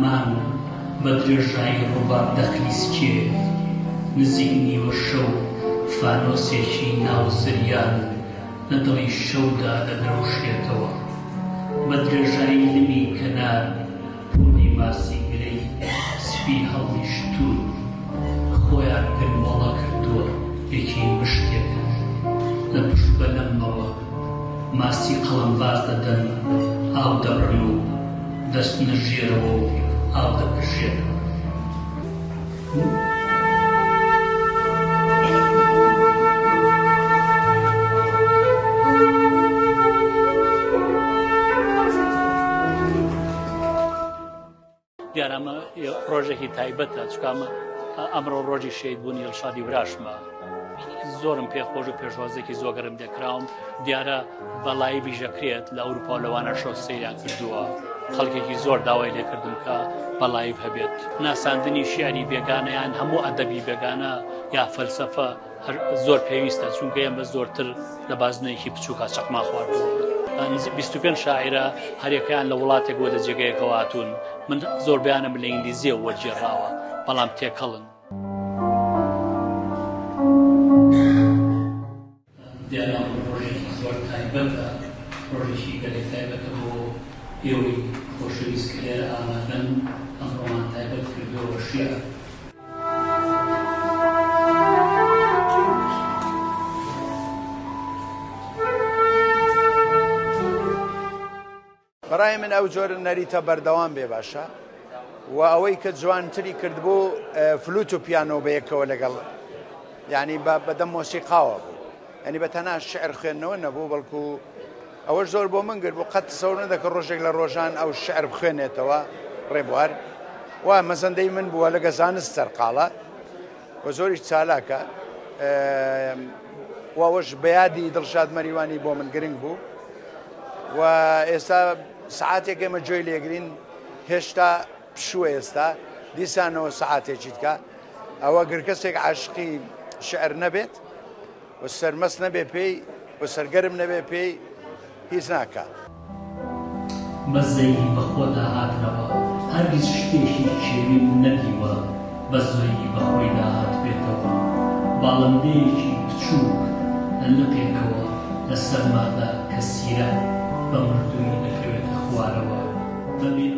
مانگ بە درێژایی ڕووباب دەخلیسکێ نزیک نیوە شەو فانۆسێکی ناو زریان لە دڵی شەودا دەدرەوشێتەوە بە درێژایی لمی کەنار پۆلی ماسی گرەی سپی هەڵیشتوون خۆیان گرمەڵە کردووە یەکی مشتێک لە پشت بە لەمەوە ماسی قەڵەمباز دەدەن ئاو دەبڕن و دەست نەژێرەوە و ئاو دەپژێنەوە. دیارە ئەمە ڕۆژێکی تایبەتە چکامە ئەمڕۆ ڕۆژی شەیدبوونی ئەڵشادی براشمە زۆرم پێخۆش و پێشوازێکی زۆگەرم دەکراوم دیارە بەڵایی بیژەکرێت لە ئەوروپا لەوانە شۆسەیان کردووە خەڵکێکی زۆر داوای لێکردم کە بەڵایی هەبێت ناساندنی شیعری بێگانەیان هەموو ئەدەبی بێگانە یا فەلسەفە زۆر پێویستە چونکە ئێمە زۆرتر لە بازنەیەکی بچووکە چەقما خواردووە 25 شاعرە هەرێکیان لە وڵاتێک بۆ لە جێگەیەکەوە هاتوون من زۆر بیانم لە ئینگلیزیە وەرجێڕاوە بەڵام تێکەڵن دیارە ڕۆژێکی زۆر تایبەتە ڕۆژێکی گەلێک تایبەتە بۆ ئێوەی خۆشەویست کە لێرە ئامادەن ئەمڕۆمان تایبەت کردووە شیعر بەڕای من ئەو جۆرە نەریتە بەردەوام بێ باشە و ئەوەی کە جوانتری کرد بوو فلوت و پیانۆ بەیەکەوە لەگەڵ یعنی بەدەم مۆسیقاوە بوو ینی بە تەنها شعر خوێندنەوە نەبوو بەڵکو ئەوەش زۆر بۆ من گرت بوو قەت تەسەوور نەدەکە ڕۆژێک لە ڕۆژان ئەو شعر بخوێنێتەوە ڕێبوار و مەزەندەی من بووە لەگە زانست سەرقاڵە و زۆریش چالاکە و ئەوەش بەیادی دڵشاد مەریوانی بۆ من گرنگ بوو و ئێستا سعاتێک ئێمە جۆی لێگرین هێشتا پشووە ئێستا دیسانەوە سعاتێکی بکە ئەوە گرکەسێک عاشقی شعر نەبێت و سەرمەست نەبێ پێی و سەرگەرم نەبێ پێی هیچ ناکات مەزەی بەخۆدا هاتنەوە هەرگیز شتێکی کێوی نەدیوە بە زۆی بەخۆی داهات بێتەوە باڵندەیەکی بچووک لە لقێکەوە لە سەرمادا کە سیرە بە مردووی دەکەوێتە خوارەوە بەبێ